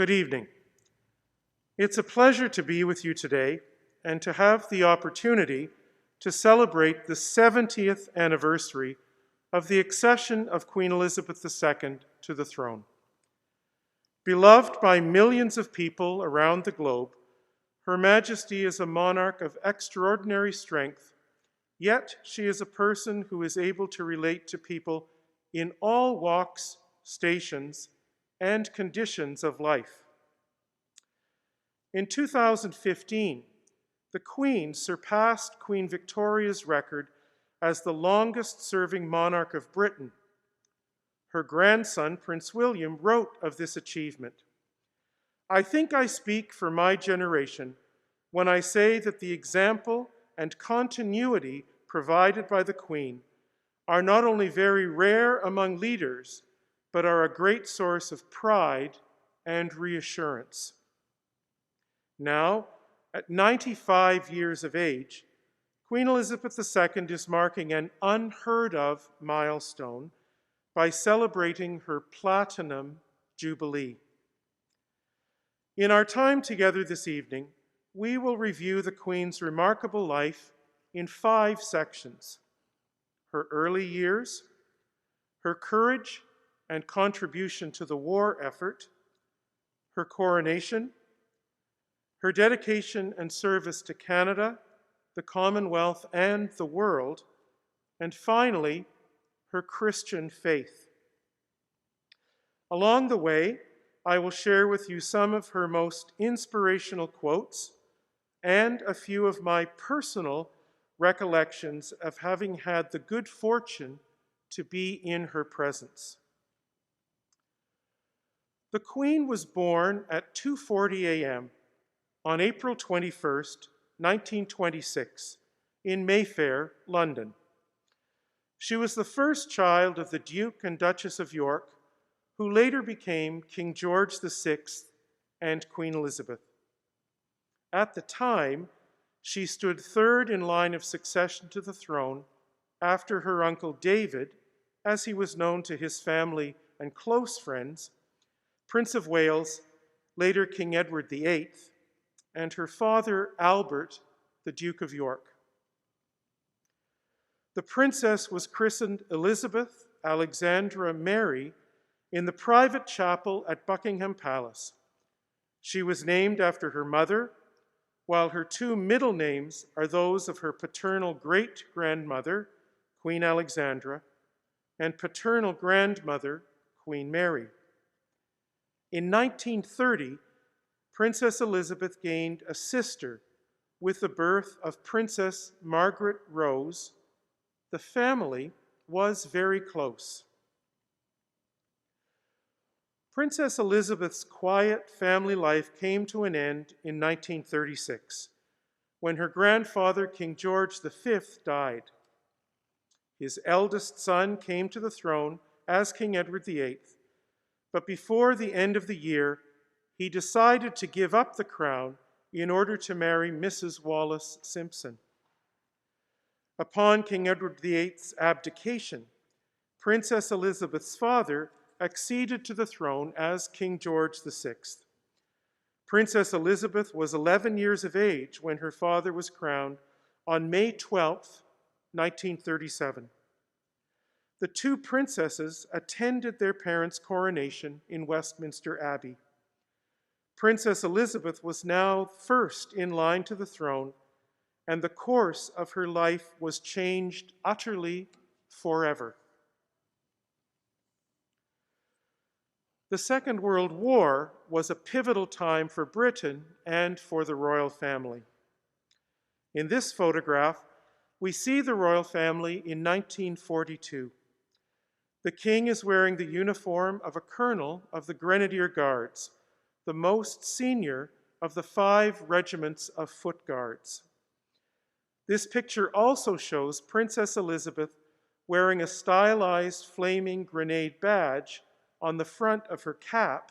Good evening. It's a pleasure to be with you today and to have the opportunity to celebrate the 70th anniversary of the accession of Queen Elizabeth II to the throne. Beloved by millions of people around the globe, Her Majesty is a monarch of extraordinary strength, yet she is a person who is able to relate to people in all walks, stations, and conditions of life. In 2015, the Queen surpassed Queen Victoria's record as the longest-serving monarch of Britain. Her grandson, Prince William, wrote of this achievement, "I think I speak for my generation when I say that the example and continuity provided by the Queen are not only very rare among leaders, but are a great source of pride and reassurance." Now, at 95 years of age, Queen Elizabeth II is marking an unheard-of milestone by celebrating her Platinum Jubilee. In our time together this evening, we will review the Queen's remarkable life in 5 sections: her early years, her courage and contribution to the war effort, her coronation, her dedication and service to Canada, the Commonwealth, and the world, and finally, her Christian faith. Along the way, I will share with you some of her most inspirational quotes and a few of my personal recollections of having had the good fortune to be in her presence. The Queen was born at 2:40 a.m. on April 21st, 1926, in Mayfair, London. She was the first child of the Duke and Duchess of York, who later became King George VI and Queen Elizabeth. At the time, she stood third in line of succession to the throne after her uncle David, as he was known to his family and close friends, Prince of Wales, later King Edward VIII, and her father Albert, the Duke of York. The princess was christened Elizabeth Alexandra Mary in the private chapel at Buckingham Palace. She was named after her mother, while her 2 middle names are those of her paternal great-grandmother, Queen Alexandra, and paternal grandmother, Queen Mary. In 1930, Princess Elizabeth gained a sister with the birth of Princess Margaret Rose. The family was very close. Princess Elizabeth's quiet family life came to an end in 1936, when her grandfather, King George V, died. His eldest son came to the throne as King Edward VIII, but before the end of the year, he decided to give up the crown in order to marry Mrs. Wallace Simpson. Upon King Edward VIII's abdication, Princess Elizabeth's father acceded to the throne as King George VI. Princess Elizabeth was 11 years of age when her father was crowned on May 12, 1937. The 2 princesses attended their parents' coronation in Westminster Abbey. Princess Elizabeth was now first in line to the throne, and the course of her life was changed utterly forever. The Second World War was a pivotal time for Britain and for the royal family. In this photograph, we see the royal family in 1942. The king is wearing the uniform of a colonel of the Grenadier Guards, the most senior of the 5 regiments of foot guards. This picture also shows Princess Elizabeth wearing a stylized flaming grenade badge on the front of her cap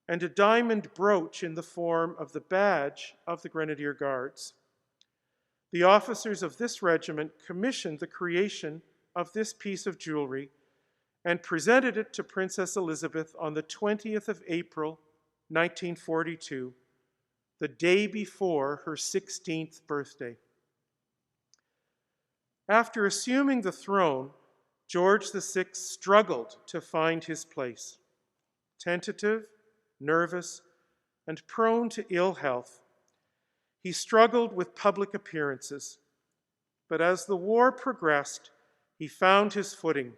and a diamond brooch in the form of the badge of the Grenadier Guards. The officers of this regiment commissioned the creation of this piece of jewelry and presented it to Princess Elizabeth on the 20th of April, 1942, the day before her 16th birthday. After assuming the throne, George VI struggled to find his place. Tentative, nervous, and prone to ill health, he struggled with public appearances. But as the war progressed, he found his footing,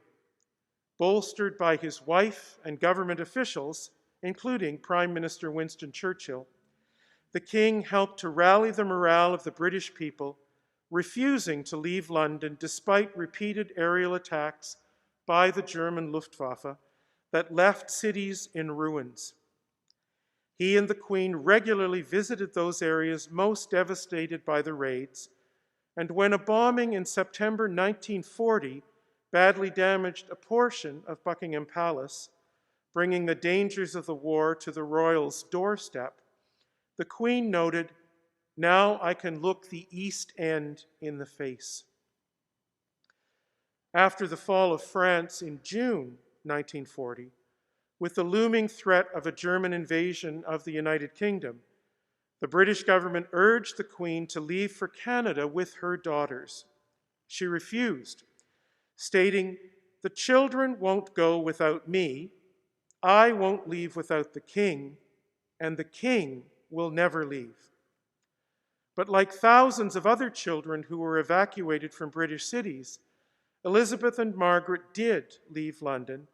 bolstered by his wife and government officials, including Prime Minister Winston Churchill. The king helped to rally the morale of the British people, refusing to leave London despite repeated aerial attacks by the German Luftwaffe that left cities in ruins. He and the Queen regularly visited those areas most devastated by the raids, and when a bombing in September 1940 badly damaged a portion of Buckingham Palace, bringing the dangers of the war to the royals' doorstep, the Queen noted, "Now I can look the East End in the face." After the fall of France in June 1940, with the looming threat of a German invasion of the United Kingdom, the British government urged the Queen to leave for Canada with her daughters. She refused, stating, "The children won't go without me, I won't leave without the King, and the King will never leave." But like thousands of other children who were evacuated from British cities, Elizabeth and Margaret did leave London,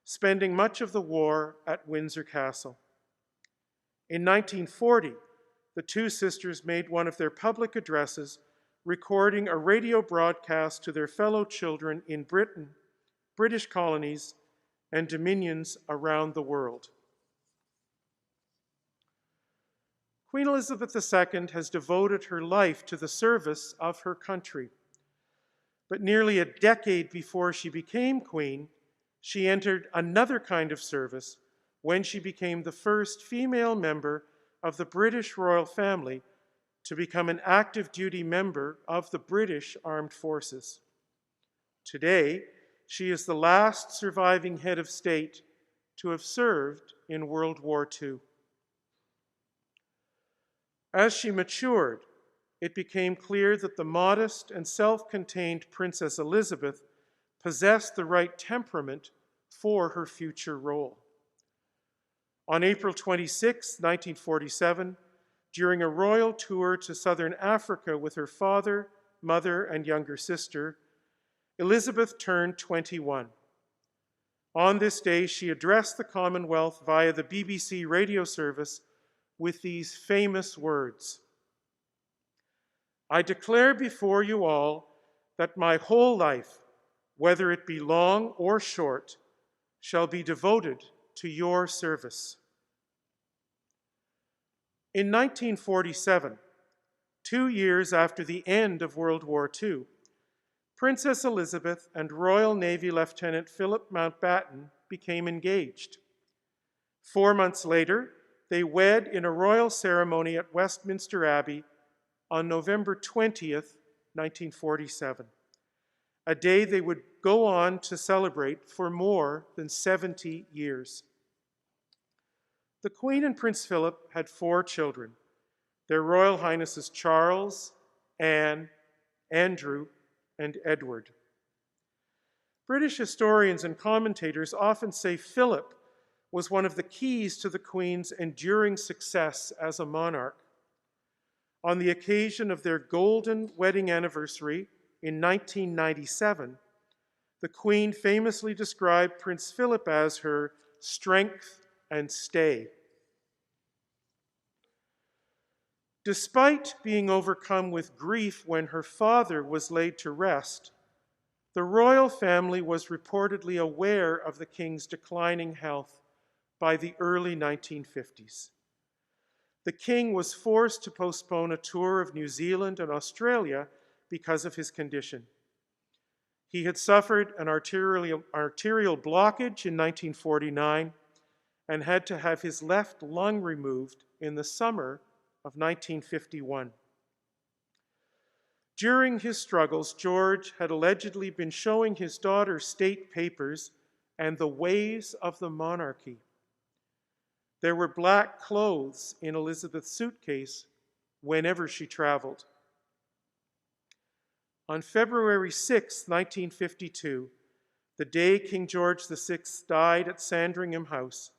spending much of the war at Windsor Castle. In 1940, the two sisters made one of their public addresses, recording a radio broadcast to their fellow children in Britain, British colonies, and dominions around the world. Queen Elizabeth II has devoted her life to the service of her country. But nearly a decade before she became queen, she entered another kind of service when she became the first female member of the British royal family to become an active duty member of the British Armed Forces. Today, she is the last surviving head of state to have served in World War II. As she matured, it became clear that the modest and self-contained Princess Elizabeth possessed the right temperament for her future role. On April 26, 1947, during a royal tour to southern Africa with her father, mother, and younger sister, Elizabeth turned 21. On this day, she addressed the Commonwealth via the BBC radio service with these famous words: "I declare before you all that my whole life, whether it be long or short, shall be devoted to your service." In 1947, 2 years after the end of World War II, Princess Elizabeth and Royal Navy Lieutenant Philip Mountbatten became engaged. 4 months later, they wed in a royal ceremony at Westminster Abbey on November 20th, 1947, a day they would go on to celebrate for more than 70 years. The Queen and Prince Philip had 4 children, their Royal Highnesses Charles, Anne, Andrew, and Edward. British historians and commentators often say Philip was one of the keys to the Queen's enduring success as a monarch. On the occasion of their golden wedding anniversary in 1997, the Queen famously described Prince Philip as her strength and stay. Despite being overcome with grief when her father was laid to rest, the royal family was reportedly aware of the king's declining health by the early 1950s. The king was forced to postpone a tour of New Zealand and Australia because of his condition. He had suffered an arterial blockage in 1949 and had to have his left lung removed in the summer of 1951. During his struggles, George had allegedly been showing his daughter state papers and the ways of the monarchy. There were black clothes in Elizabeth's suitcase whenever she traveled. On February 6, 1952, the day King George VI died at Sandringham House,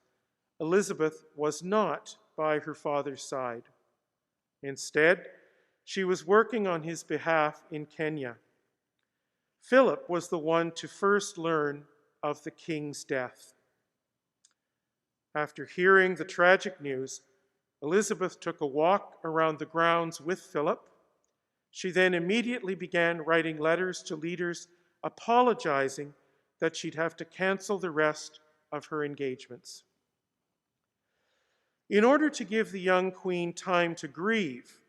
Elizabeth was not by her father's side. Instead, she was working on his behalf in Kenya. Philip was the one to first learn of the king's death. After hearing the tragic news, Elizabeth took a walk around the grounds with Philip. She then immediately began writing letters to leaders apologizing that she'd have to cancel the rest of her engagements. In order to give the young queen time to grieve,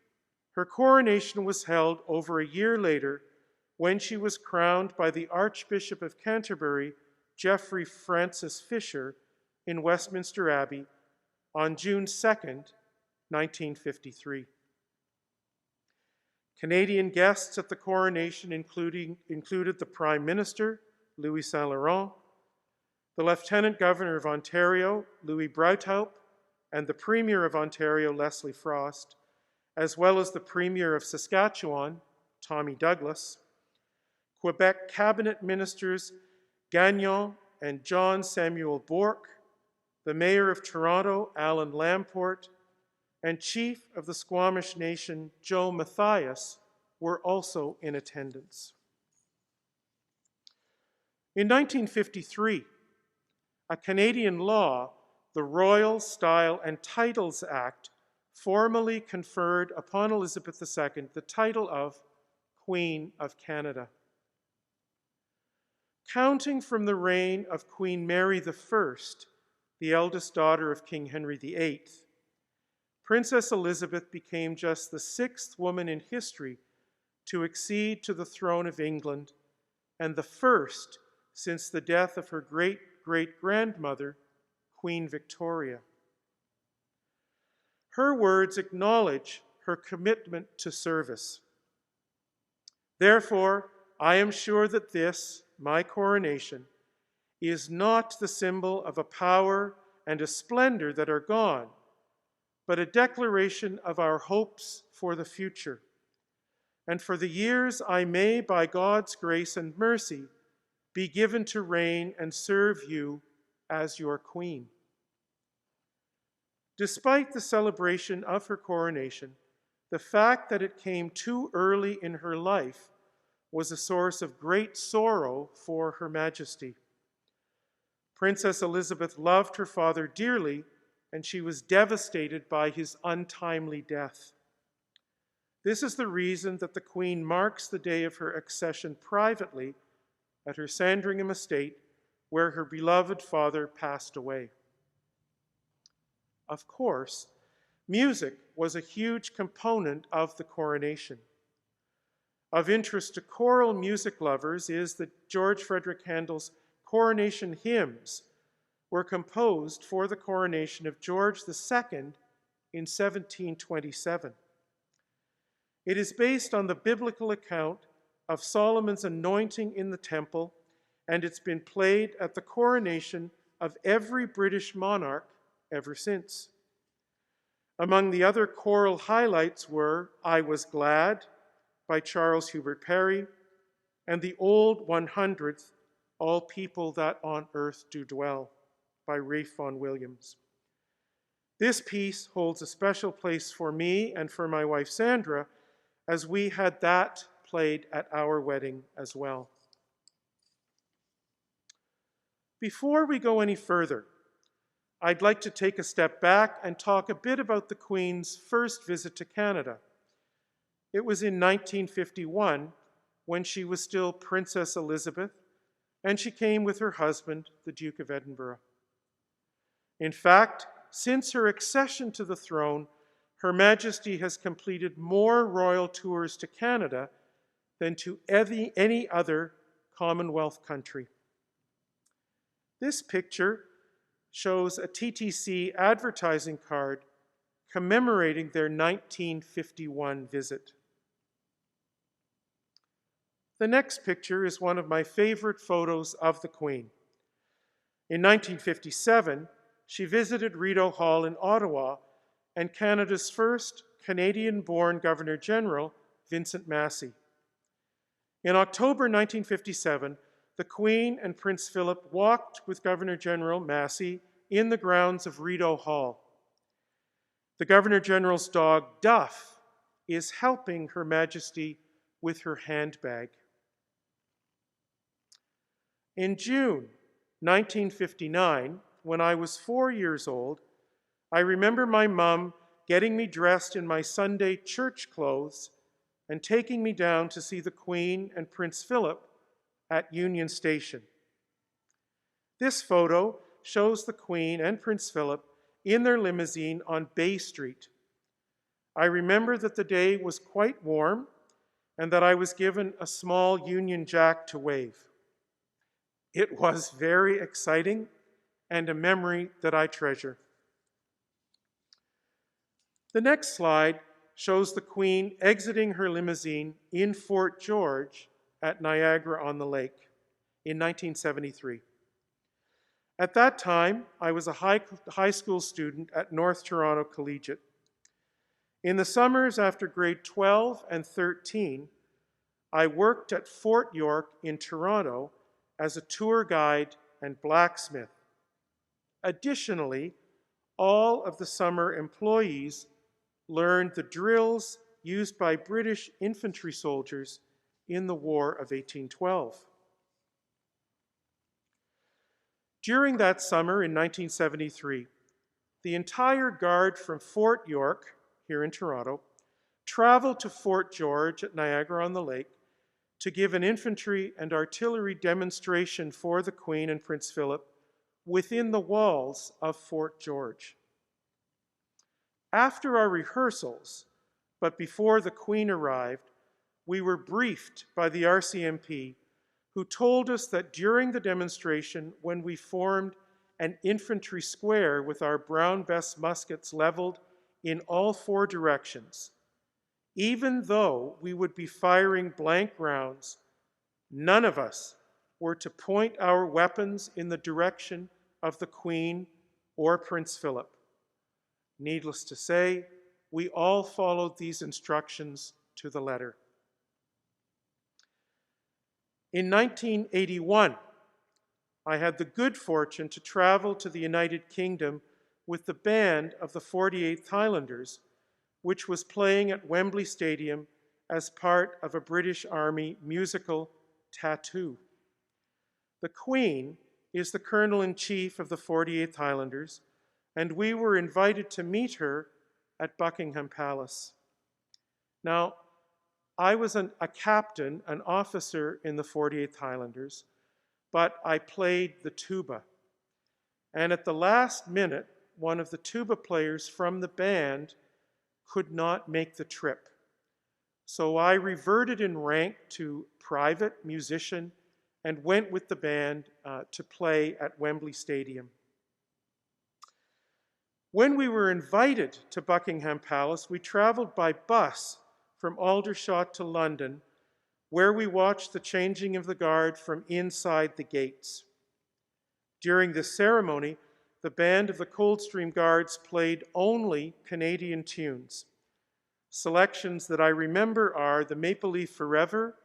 her coronation was held over a year later when she was crowned by the Archbishop of Canterbury, Geoffrey Francis Fisher, in Westminster Abbey on June 2nd, 1953. Canadian guests at the coronation included the Prime Minister, Louis Saint-Laurent, the Lieutenant Governor of Ontario, Louis Brouthope, and the Premier of Ontario, Leslie Frost, as well as the Premier of Saskatchewan, Tommy Douglas, Quebec Cabinet Ministers Gagnon and John Samuel Bourque, the Mayor of Toronto, Alan Lamport, and Chief of the Squamish Nation, Joe Mathias, were also in attendance. In 1953, a Canadian law, the Royal Style and Titles Act, formally conferred upon Elizabeth II the title of Queen of Canada. Counting from the reign of Queen Mary I, the eldest daughter of King Henry VIII, Princess Elizabeth became just the sixth woman in history to accede to the throne of England and the first since the death of her great-great-grandmother, Queen Victoria. Her words acknowledge her commitment to service. Therefore, I am sure that this, my coronation, is not the symbol of a power and a splendor that are gone, but a declaration of our hopes for the future, and for the years I may, by God's grace and mercy, be given to reign and serve you as your queen. Despite the celebration of her coronation, the fact that it came too early in her life was a source of great sorrow for Her Majesty. Princess Elizabeth loved her father dearly, and she was devastated by his untimely death. This is the reason that the Queen marks the day of her accession privately at her Sandringham estate, where her beloved father passed away. Of course, music was a huge component of the coronation. Of interest to choral music lovers is that George Frederick Handel's coronation hymns were composed for the coronation of George II in 1727. It is based on the biblical account of Solomon's anointing in the temple, and it's been played at the coronation of every British monarch ever since. Among the other choral highlights were I Was Glad by Charles Hubert Parry and the Old 100th, All People That on Earth Do Dwell by Ralph Vaughan Williams. This piece holds a special place for me and for my wife Sandra, as we had that played at our wedding as well. Before we go any further, I'd like to take a step back and talk a bit about the Queen's first visit to Canada. It was in 1951, when she was still Princess Elizabeth, and she came with her husband, the Duke of Edinburgh. In fact, since her accession to the throne, Her Majesty has completed more royal tours to Canada than to any other Commonwealth country. This picture shows a TTC advertising card commemorating their 1951 visit. The next picture is one of my favorite photos of the Queen. In 1957, she visited Rideau Hall in Ottawa and Canada's first Canadian-born Governor-General, Vincent Massey. In October 1957, the Queen and Prince Philip walked with Governor-General Massey in the grounds of Rideau Hall. The Governor-General's dog, Duff, is helping Her Majesty with her handbag. In June 1959, when I was 4 years old, I remember my mum getting me dressed in my Sunday church clothes and taking me down to see the Queen and Prince Philip at Union Station. This photo shows the Queen and Prince Philip in their limousine on Bay Street. I remember that the day was quite warm and that I was given a small Union Jack to wave. It was very exciting and a memory that I treasure. The next slide shows the Queen exiting her limousine in Fort George at Niagara-on-the-Lake in 1973. At that time, I was a high school student at North Toronto Collegiate. In the summers after grade 12 and 13, I worked at Fort York in Toronto as a tour guide and blacksmith. Additionally, all of the summer employees learned the drills used by British infantry soldiers in the War of 1812. During that summer in 1973, the entire Guard from Fort York, here in Toronto, traveled to Fort George at Niagara-on-the-Lake to give an infantry and artillery demonstration for the Queen and Prince Philip within the walls of Fort George. After our rehearsals, but before the Queen arrived, we were briefed by the RCMP, who told us that during the demonstration, when we formed an infantry square with our Brown Bess muskets leveled in all 4 directions, even though we would be firing blank rounds, none of us were to point our weapons in the direction of the Queen or Prince Philip. Needless to say, we all followed these instructions to the letter. In 1981, I had the good fortune to travel to the United Kingdom with the band of the 48th Highlanders, which was playing at Wembley Stadium as part of a British Army musical, Tattoo. The Queen is the Colonel-in-Chief of the 48th Highlanders, and we were invited to meet her at Buckingham Palace. Now, I was a captain, an officer in the 48th Highlanders, but I played the tuba. And at the last minute, one of the tuba players from the band could not make the trip. So I reverted in rank to private musician and went with the band to play at Wembley Stadium. When we were invited to Buckingham Palace, we traveled by bus from Aldershot to London, where we watched the changing of the guard from inside the gates. During this ceremony, the band of the Coldstream Guards played only Canadian tunes. Selections that I remember are The Maple Leaf Forever,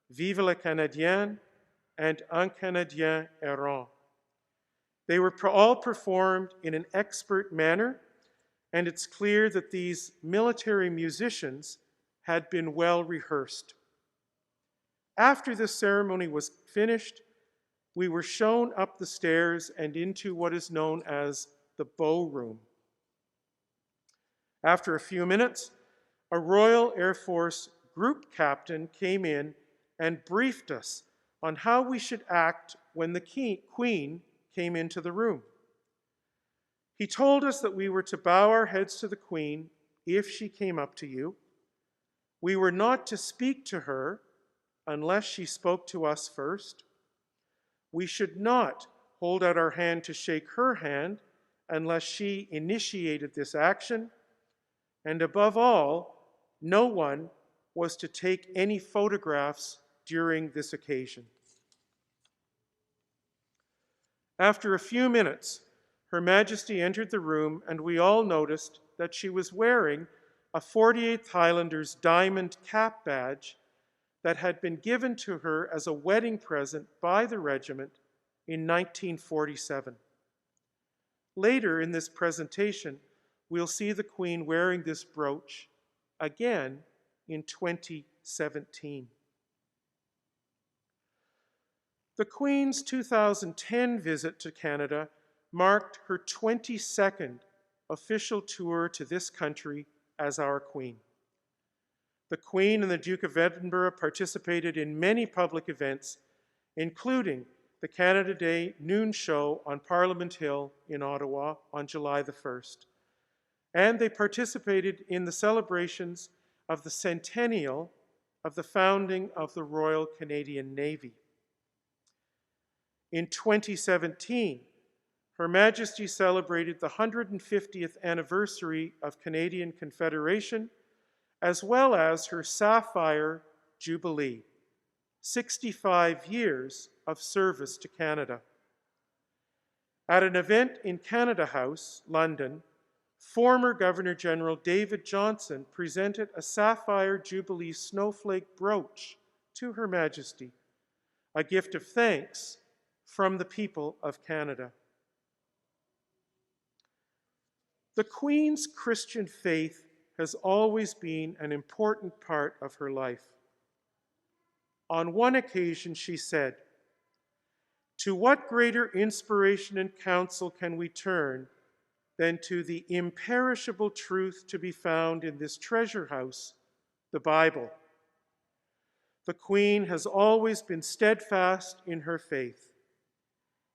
Vive le Canadien, and Un Canadien Errant. They were all performed in an expert manner, and it's clear that these military musicians had been well rehearsed. After this ceremony was finished, we were shown up the stairs and into what is known as the Bow Room. After a few minutes, a Royal Air Force group captain came in and briefed us on how we should act when the Queen came into the room. He told us that we were to bow our heads to the Queen if she came up to you. We were not to speak to her unless she spoke to us first. We should not hold out our hand to shake her hand unless she initiated this action. And above all, no one was to take any photographs during this occasion. After a few minutes, Her Majesty entered the room, and we all noticed that she was wearing a 48th Highlanders diamond cap badge that had been given to her as a wedding present by the regiment in 1947. Later in this presentation, we'll see the Queen wearing this brooch again in 2017. The Queen's 2010 visit to Canada marked her 22nd official tour to this country as our Queen. The Queen and the Duke of Edinburgh participated in many public events, including the Canada Day noon show on Parliament Hill in Ottawa on July the 1st. And they participated in the celebrations of the centennial of the founding of the Royal Canadian Navy. In 2017, Her Majesty celebrated the 150th anniversary of Canadian Confederation, as well as her Sapphire Jubilee, 65 years of service to Canada. At an event in Canada House, London, former Governor-General David Johnston presented a Sapphire Jubilee snowflake brooch to Her Majesty, a gift of thanks from the people of Canada. The Queen's Christian faith has always been an important part of her life. On one occasion, she said, "To what greater inspiration and counsel can we turn than to the imperishable truth to be found in this treasure house, the Bible?" The Queen has always been steadfast in her faith.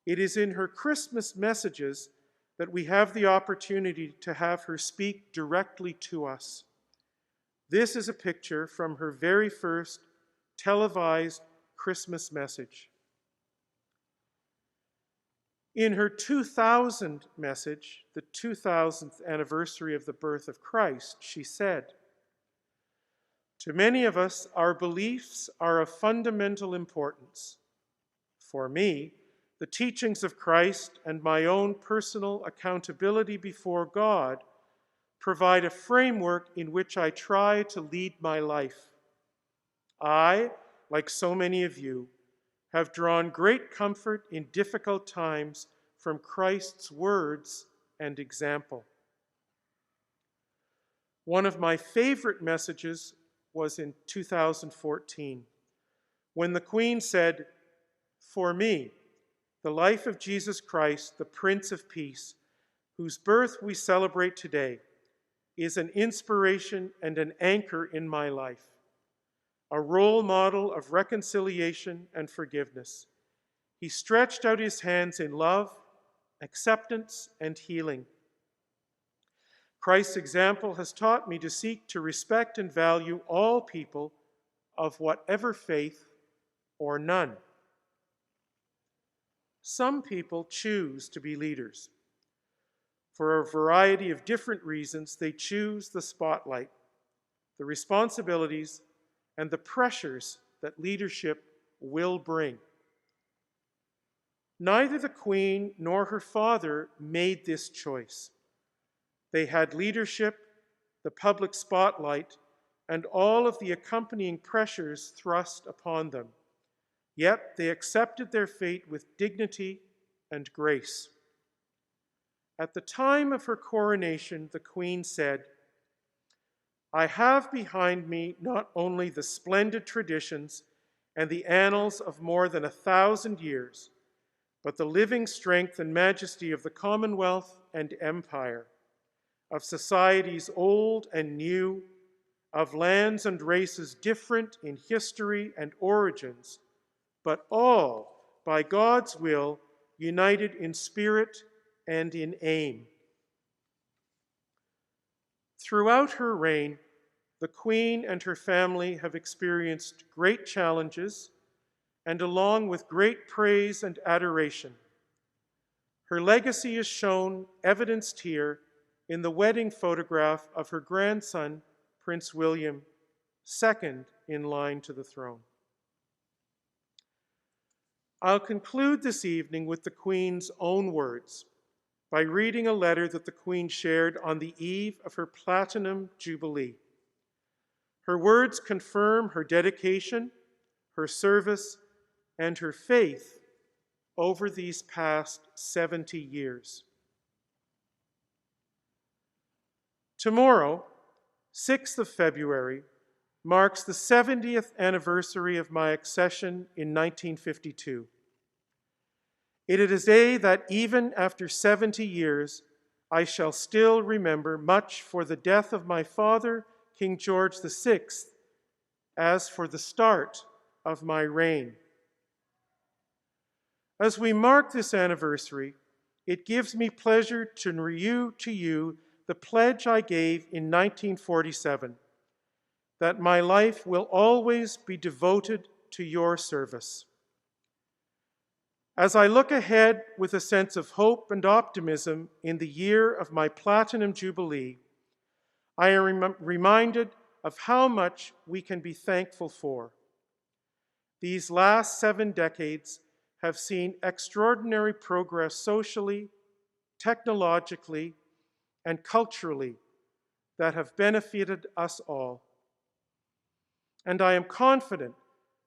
It is in her Christmas messages that we have the opportunity to have her speak directly to us. This is a picture from her very first televised Christmas message. In her 2000 message, the 2000th anniversary of the birth of Christ, she said, "To many of us, our beliefs are of fundamental importance. For me, the teachings of Christ and my own personal accountability before God provide a framework in which I try to lead my life. I, like so many of you, have drawn great comfort in difficult times from Christ's words and example." One of my favorite messages was in 2014, when the Queen said, "For me, the life of Jesus Christ, the Prince of Peace, whose birth we celebrate today, is an inspiration and an anchor in my life, a role model of reconciliation and forgiveness. He stretched out his hands in love, acceptance, and healing. Christ's example has taught me to seek to respect and value all people of whatever faith or none." Some people choose to be leaders. For a variety of different reasons, they choose the spotlight, the responsibilities, and the pressures that leadership will bring. Neither the Queen nor her father made this choice. They had leadership, the public spotlight, and all of the accompanying pressures thrust upon them. Yet they accepted their fate with dignity and grace. At the time of her coronation, the Queen said, "I have behind me not only the splendid traditions and the annals of more than 1,000 years, but the living strength and majesty of the Commonwealth and Empire, of societies old and new, of lands and races different in history and origins, but all, by God's will, united in spirit and in aim." Throughout her reign, the Queen and her family have experienced great challenges, and along with great praise and adoration. Her legacy is shown, evidenced here, in the wedding photograph of her grandson, Prince William, second in line to the throne. I'll conclude this evening with the Queen's own words, by reading a letter that the Queen shared on the eve of her Platinum Jubilee. Her words confirm her dedication, her service, and her faith over these past 70 years. Tomorrow, 6th of February, marks the 70th anniversary of my accession in 1952. It is a day that even after 70 years, I shall still remember much for the death of my father, King George VI, as for the start of my reign. As we mark this anniversary, it gives me pleasure to renew to you the pledge I gave in 1947, that my life will always be devoted to your service. As I look ahead with a sense of hope and optimism in the year of my Platinum Jubilee, I am reminded of how much we can be thankful for. These last 7 decades have seen extraordinary progress socially, technologically, and culturally that have benefited us all. And I am confident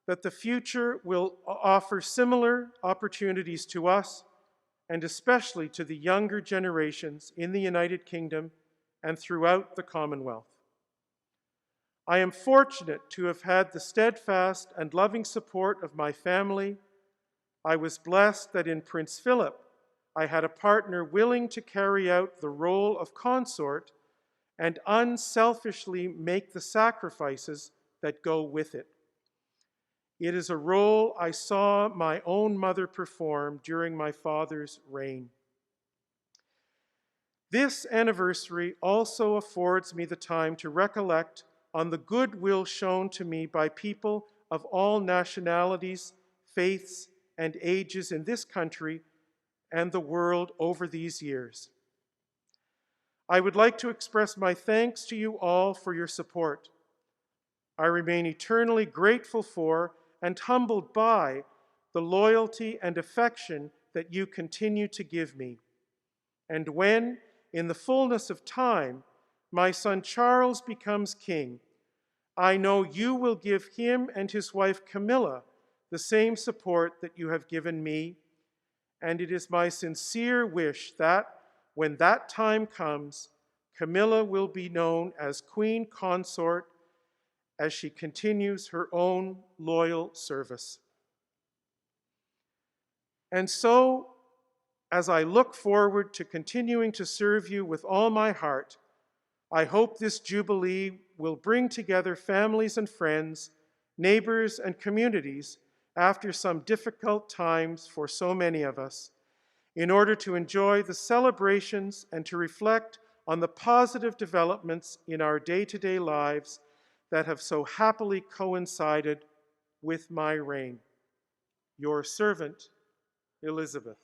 that the future will offer similar opportunities to us, and especially to the younger generations in the United Kingdom and throughout the Commonwealth. I am fortunate to have had the steadfast and loving support of my family. I was blessed that in Prince Philip, I had a partner willing to carry out the role of consort and unselfishly make the sacrifices that go with it. It is a role I saw my own mother perform during my father's reign. This anniversary also affords me the time to recollect on the goodwill shown to me by people of all nationalities, faiths, and ages in this country and the world over these years. I would like to express my thanks to you all for your support. I remain eternally grateful for and humbled by the loyalty and affection that you continue to give me. And when, in the fullness of time, my son Charles becomes king, I know you will give him and his wife Camilla the same support that you have given me, and it is my sincere wish that, when that time comes, Camilla will be known as Queen Consort as she continues her own loyal service. And so, as I look forward to continuing to serve you with all my heart, I hope this Jubilee will bring together families and friends, neighbors and communities after some difficult times for so many of us, in order to enjoy the celebrations and to reflect on the positive developments in our day-to-day lives that have so happily coincided with my reign. Your servant, Elizabeth.